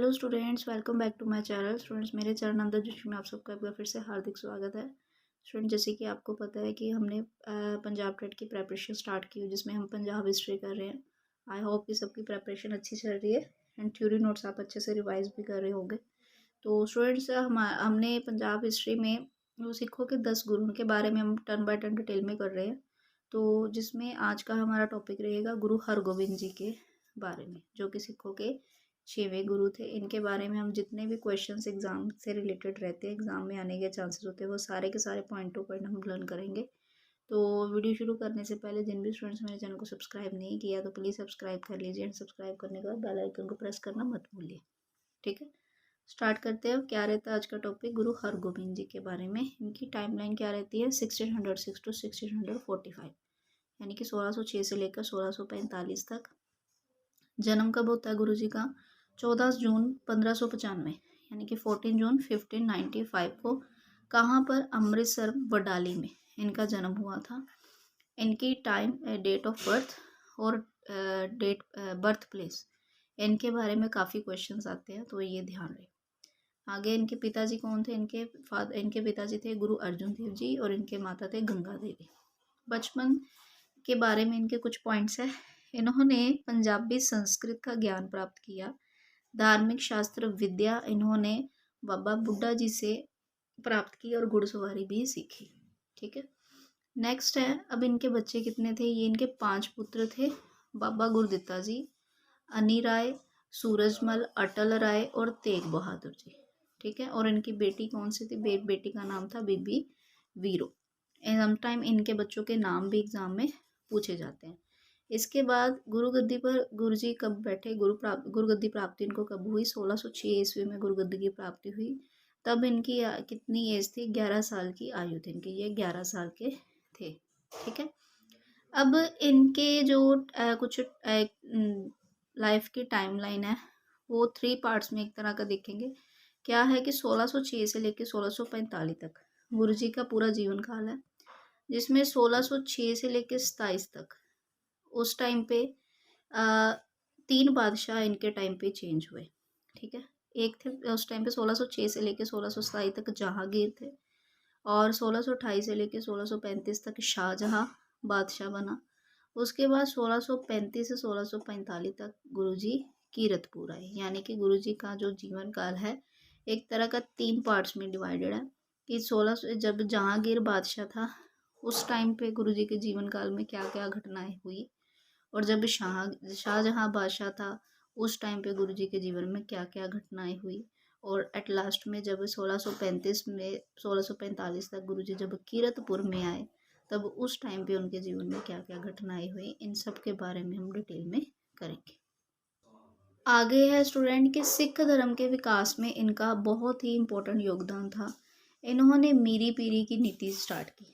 Hello students, welcome back to my channel. Students, मेरे channel अंदर जोशी में आप सबका एक बार फिर से हार्दिक स्वागत है। स्टूडेंट, जैसे कि आपको पता है कि हमने पंजाब टेट की प्रेपरेशन स्टार्ट की हुई, जिसमें हम पंजाब हिस्ट्री कर रहे हैं। आई होप कि सबकी प्रेपरेशन अच्छी चल रही है एंड थ्योरी नोट्स आप अच्छे से रिवाइज भी कर रहे होंगे। तो स्टूडेंट्स, हमने पंजाब हिस्ट्री में वो सिखों के 10 गुरुओं के बारे में हम टर्न बाय टर्न डिटेल में कर रहे हैं। तो जिसमें आज का हमारा टॉपिक रहेगा गुरु हरगोबिंद जी के बारे में, जो कि सिखों के 6वें गुरु थे। इनके बारे में हम जितने भी क्वेश्चंस एग्जाम से रिलेटेड रहते हैं, एग्जाम में आने के चांसेस होते हैं, वो सारे के सारे पॉइंट टू पॉइंट हम लर्न करेंगे। तो वीडियो शुरू करने से पहले जिन भी स्टूडेंट्स मेरे चैनल को सब्सक्राइब नहीं किया तो प्लीज़ सब्सक्राइब कर लीजिए एंड सब्सक्राइब करने के बाद बेल आइकन को प्रेस करना मत भूलिए। ठीक है, स्टार्ट करते हैं। क्या रहता है आज का टॉपिक? गुरु हरगोबिंद जी के बारे में। इनकी टाइमलाइन क्या रहती है? 1606 टू 1645, यानी कि 1606 से लेकर 1645 तक। जन्म कब होता है गुरु जी का? 14 जून 1595, यानी कि 14 जून 1595 को। कहाँ पर? अमृतसर बडाली में इनका जन्म हुआ था। इनकी टाइम, डेट ऑफ बर्थ और डेट बर्थ प्लेस, इनके बारे में काफ़ी क्वेश्चंस आते हैं, तो ये ध्यान रहे। आगे इनके पिताजी कौन थे? इनके पिताजी थे गुरु अर्जुन देव जी और इनके माता थे गंगा देवी। बचपन के बारे में इनके कुछ पॉइंट्स है। इन्होंने पंजाबी संस्कृत का ज्ञान प्राप्त किया। धार्मिक शास्त्र विद्या इन्होंने बाबा बुड्ढा जी से प्राप्त की और घुड़सवारी भी सीखी। ठीक है, नेक्स्ट है। अब इनके बच्चे कितने थे? ये इनके 5 पुत्र थे। बाबा गुरदित्ता जी, अनी राय, सूरजमल, अटल राय और तेग बहादुर जी। ठीक है, और इनकी बेटी कौन सी थी? बेटी का नाम था बीबी वीरो। समटाइम इनके बच्चों के नाम भी एग्जाम में पूछे जाते हैं। इसके बाद गुरुगद्दी पर गुरु जी कब बैठे? गुरुगद्दी प्राप्ति इनको कब हुई? 1606 ईस्वी में गुरुगद्दी की प्राप्ति हुई। तब इनकी कितनी एज थी? 11 साल की आयु थी इनकी। ये 11 साल के थे। ठीक है, अब इनके जो कुछ लाइफ की टाइमलाइन है, वो 3 पार्ट्स में एक तरह का देखेंगे। क्या है कि 1606 से लेकर 1645 तक गुरु जी का पूरा जीवन काल है, जिसमें 1606 से लेकर 27 तक, उस टाइम पे 3 बादशाह इनके टाइम पे चेंज हुए। ठीक है, एक थे उस टाइम पे 1606 से लेकर 1627 तक जहांगीर थे, और 1628 से लेकर 1635 तक शाहजहां बादशाह बना। उसके बाद 1635 से 1645 तक गुरुजी कीरतपुर आए, यानी कि गुरुजी का जो जीवन काल है एक तरह का 3 पार्ट्स में डिवाइडेड है। कि 16 जब जहांगीर बादशाह था उस टाइम पे गुरुजी के जीवन काल में क्या क्या घटनाएं हुई, और जब शाहजहां बादशाह था उस टाइम पे गुरुजी के जीवन में क्या क्या घटनाएं हुई, और एट लास्ट में जब 1635 में 1645 तक गुरुजी जब कीरतपुर में आए, तब उस टाइम पे उनके जीवन में क्या क्या घटनाएं हुई, इन सब के बारे में हम डिटेल में करेंगे। आगे है स्टूडेंट के सिख धर्म के विकास में इनका बहुत ही इम्पोर्टेंट योगदान था। इन्होंने मीरी पीरी की नीति स्टार्ट की।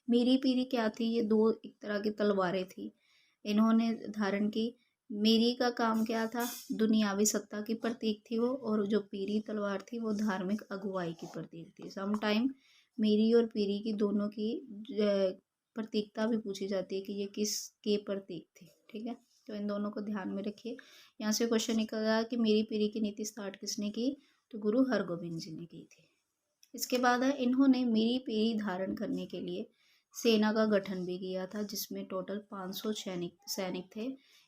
मीरी पीरी क्या थी? ये 2 एक तरह की तलवारें थी, इन्होंने धारण की। मीरी का काम क्या था? दुनियावी सत्ता की प्रतीक थी वो, और जो पीरी तलवार थी वो धार्मिक अगुवाई की प्रतीक थी। सम टाइम मीरी और पीरी की दोनों की प्रतीकता भी पूछी जाती है कि ये किस के प्रतीक थी। ठीक है, तो इन दोनों को ध्यान में रखिए। यहाँ से क्वेश्चन निकल रहा है कि मीरी पीरी की नीति स्टार्ट किसने की? तो गुरु हरगोबिंद जी ने की थी। इसके बाद है, इन्होंने मीरी पीरी धारण करने के लिए सेना का गठन भी किया था, जिसमें टोटल 500 सैनिक थे,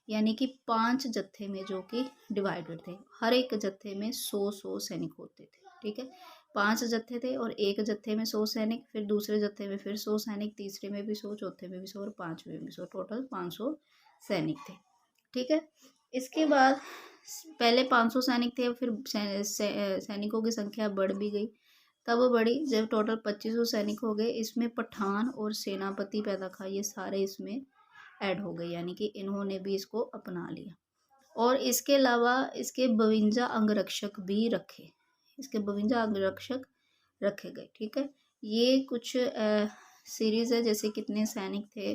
यानी कि 5 जत्थे में, जो कि डिवाइडेड थे। हर एक जत्थे में 100 सैनिक होते थे। ठीक है, 5 जत्थे थे और एक जत्थे में 100 सैनिक, फिर दूसरे जत्थे में फिर 100 सैनिक, तीसरे में भी 100, चौथे में भी 100 और 5वें में भी 100, टोटल 500 सैनिक थे। ठीक है, इसके बाद पहले 500 सैनिक थे, फिर सैनिकों की संख्या बढ़ भी गई। तब बढ़ी जब टोटल 2500 सैनिक हो गए। इसमें पठान और सेनापति पैदा खा, ये सारे इसमें ऐड हो गए, यानी कि इन्होंने भी इसको अपना लिया। और इसके अलावा इसके 52 अंगरक्षक भी रखे, इसके 52 अंगरक्षक रखे गए। ठीक है, ये कुछ सीरीज है, जैसे कितने सैनिक थे,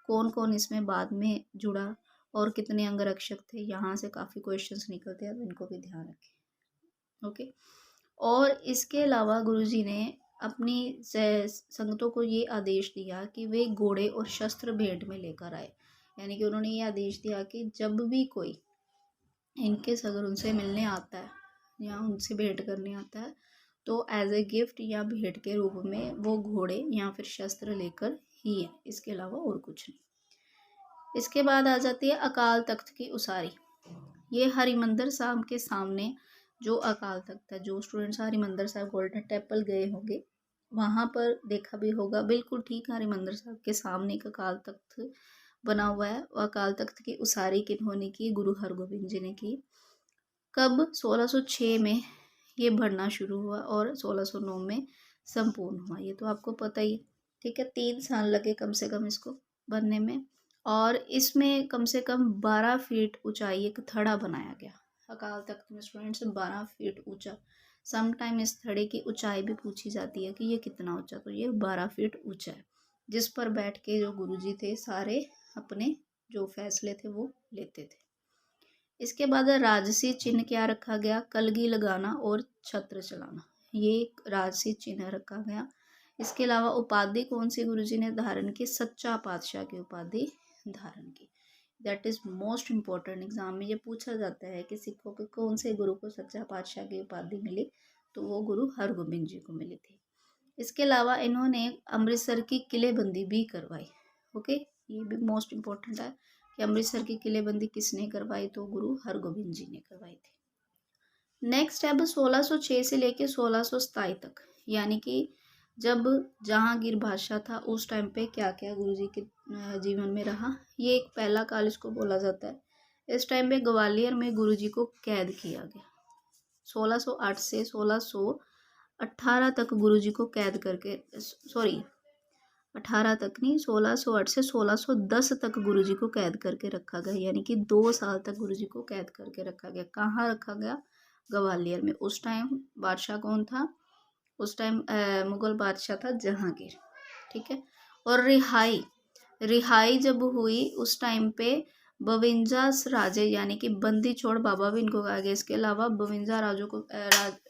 कौन कौन इसमें बाद में जुड़ा, और कितने अंगरक्षक थे। यहाँ से काफ़ी क्वेश्चंस निकलते हैं, तो इनको भी ध्यान रखें। ओके, और इसके अलावा गुरुजी ने अपनी संगतों को ये आदेश दिया कि वे घोड़े और शस्त्र भेंट में लेकर आए, यानी कि उन्होंने ये आदेश दिया कि जब भी कोई इनके अगर उनसे मिलने आता है या उनसे भेंट करने आता है तो एज ए गिफ्ट या भेंट के रूप में वो घोड़े या फिर शस्त्र लेकर ही है, इसके अलावा और कुछ नहीं। इसके बाद आ जाती है अकाल तख्त की उसारी। ये हरिमंदिर साहब के सामने जो अकाल तख्त है, जो स्टूडेंट्स हरिमंदिर साहब गोल्डन टेम्पल गए होंगे वहाँ पर देखा भी होगा, बिल्कुल ठीक हरिमंदिर साहब के सामने एक अकाल तख्त बना हुआ है। और अकाल तख्त की उसारी किन्होंने की? गुरु हरगोबिंद जी ने की। कब? 1606 में ये बढ़ना शुरू हुआ और 1609 में संपूर्ण हुआ। ये तो आपको पता ही है, ठीक है। 3 साल लगे कम से कम इसको बनने में। और इसमें कम से कम 12 फीट ऊंचाई एक थड़ा बनाया गया। अकाल तख्त में स्टूडेंट्स 12 फीट ऊंचा। समटाइम इस थड़े की ऊंचाई भी पूछी जाती है कि ये कितना ऊंचा, तो ये 12 फीट ऊंचा है, जिस पर बैठ के जो गुरुजी थे सारे अपने जो फैसले थे वो लेते थे। इसके बाद राजसी चिन्ह क्या रखा गया? कलगी लगाना और छत्र चलाना, ये एक राजसी चिन्ह रखा गया। इसके अलावा उपाधि कौन सी गुरुजी ने धारण की? सच्चा पातशाह की उपाधि धारण की। That is most important, exam में ये पूछा जाता है कि सिखों के कौन से गुरु को सच्चा पातशाह की उपाधि मिली, तो वो गुरु हरगोबिंद जी को मिली थी। इसके अलावा इन्होंने अमृतसर की किलेबंदी भी करवाई। ओके, ये भी मोस्ट इम्पोर्टेंट है कि अमृतसर की किलेबंदी किसने करवाई? तो गुरु हरगोबिंद जी ने करवाई थी। नेक्स्ट है अब 1606 से लेके 1627 तक, यानी कि जब जहांगीर बादशाह था उस टाइम पे क्या क्या गुरुजी के जीवन में रहा, ये एक पहला काल इसको बोला जाता है। इस टाइम पे ग्वालियर में गुरुजी को कैद किया गया। 1608 से 1618 तक गुरुजी को कैद करके, सॉरी 18 तक नहीं, 1608 से 1610 तक गुरुजी को कैद करके रखा गया, यानी कि 2 साल तक गुरुजी को कैद करके रखा गया। कहाँ रखा गया? ग्वालियर में। उस टाइम बादशाह कौन था? उस टाइम मुगल बादशाह था जहांगीर, ठीक है। और रिहाई जब हुई उस टाइम पे 52 राजे यानी कि बंदी छोड़ बाबा भी इनको कहा गया। इसके अलावा 52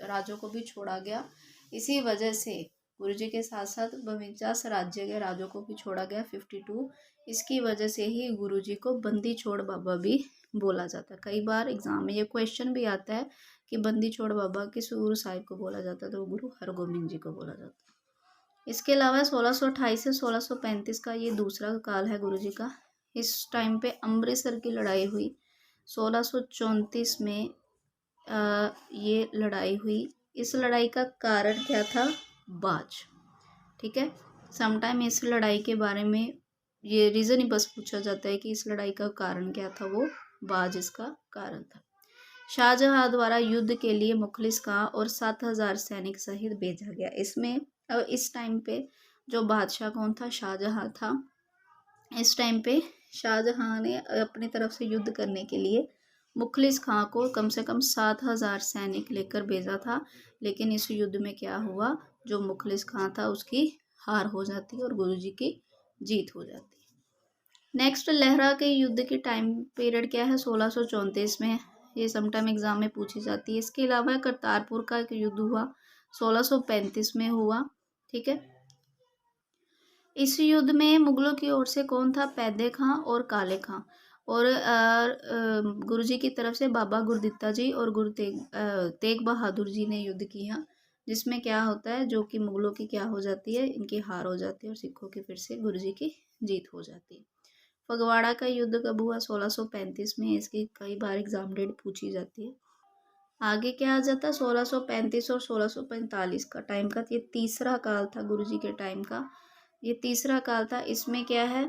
राजों को भी छोड़ा गया। इसी वजह से गुरुजी के साथ साथ 52 राज्य के राजों को भी छोड़ा गया, 52। इसकी वजह से ही गुरुजी को बंदी छोड़ बाबा भी बोला जाता है। कई बार एग्जाम में ये क्वेश्चन भी आता है कि बंदी छोड़ बाबा किस गुरु साहिब को बोला जाता है, तो गुरु हरगोबिंद जी को बोला जाता है। इसके अलावा 1628 से 1635 का ये दूसरा काल है गुरुजी का। इस टाइम पे अमृतसर की लड़ाई हुई। 1634 में ये लड़ाई हुई। इस लड़ाई का कारण क्या था? बाज, ठीक है। समटाइम इस लड़ाई के बारे में ये रीज़न ही बस पूछा जाता है कि इस लड़ाई का कारण क्या था, वो बाज इसका कारण था। शाहजहां द्वारा युद्ध के लिए मुखलिस खां और 7000 सैनिक सहित भेजा गया। इसमें इस टाइम पे जो बादशाह कौन था? शाहजहां था। इस टाइम पे शाहजहां ने अपनी तरफ से युद्ध करने के लिए मुखलिस खां को कम से कम 7000 सैनिक लेकर भेजा था, लेकिन इस युद्ध में क्या हुआ? जो मुखलिस खां था उसकी हार हो जाती और गुरुजी की जीत हो जाती। नेक्स्ट, लहरा के युद्ध की टाइम पीरियड क्या है? 1634 में, ये समटाइम एग्जाम में पूछी जाती है। इसके अलावा करतारपुर का एक युद्ध हुआ, 1635 में हुआ, ठीक है। इस युद्ध में मुगलों की ओर से कौन था? पैदे खां और काले खां। और गुरुजी की तरफ से बाबा गुरदित्ता जी और गुरु तेग बहादुर जी ने युद्ध किया, जिसमें क्या होता है, जो कि मुगलों की क्या हो जाती है? इनकी हार हो जाती है और सिखों की फिर से गुरुजी की जीत हो जाती है। फगवाड़ा का युद्ध कब हुआ? 1635 में। इसकी कई बार एग्जाम डेट पूछी जाती है। आगे क्या आ जाता है? 1635 और 1645 का टाइम का, ये तीसरा काल था गुरुजी के टाइम का। ये तीसरा काल था। इसमें क्या है?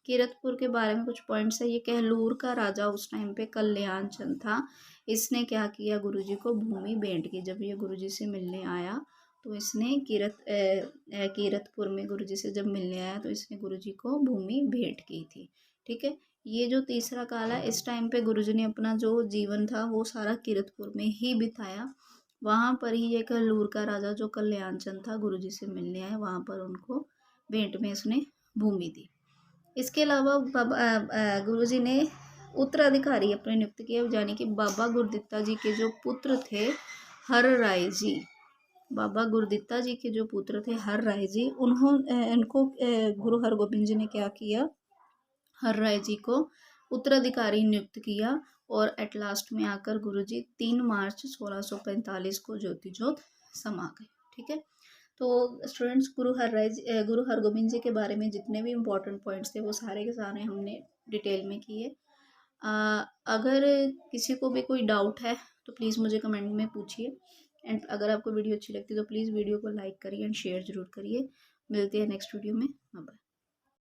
कीरतपुर के बारे में कुछ पॉइंट्स है। ये कहलूर का राजा उस टाइम पे कल्याण चंद था। इसने क्या किया? गुरुजी को भूमि भेंट की। जब ये गुरुजी से मिलने आया तो इसने कीरतपुर में गुरुजी से जब मिलने आया तो इसने गुरुजी को भूमि भेंट की थी, ठीक है। ये जो तीसरा काल है, इस टाइम पे गुरुजी ने अपना जो जीवन था वो सारा कीरतपुर में ही बिताया। वहाँ पर ही एक कहलूर का राजा जो कल्याण चंद था गुरुजी से मिलने आया, वहाँ पर उनको भेंट में उसने भूमि दी। इसके अलावा गुरुजी ने उत्तराधिकारी अपने नियुक्त किए, यानी कि बाबा गुरदित्ता जी के जो पुत्र थे हर राय जी, बाबा गुरदित्ता जी के जो पुत्र थे हर राय जी, इनको गुरु हरगोबिंद जी ने क्या किया? हर राय जी को उत्तराधिकारी नियुक्त किया और एट लास्ट में आकर गुरुजी 3 मार्च 1645 को ज्योति ज्योत समा गए। ठीक है, तो स्टूडेंट्स गुरु हरगोबिंद जी के बारे में जितने भी इम्पोर्टेंट पॉइंट्स थे वो सारे के सारे हमने डिटेल में किए। अगर किसी को भी कोई डाउट है तो प्लीज़ मुझे कमेंट में पूछिए, एंड अगर आपको वीडियो अच्छी लगती है तो प्लीज़ वीडियो को लाइक करिए एंड शेयर ज़रूर करिए। मिलते हैं नेक्स्ट वीडियो में। बाय।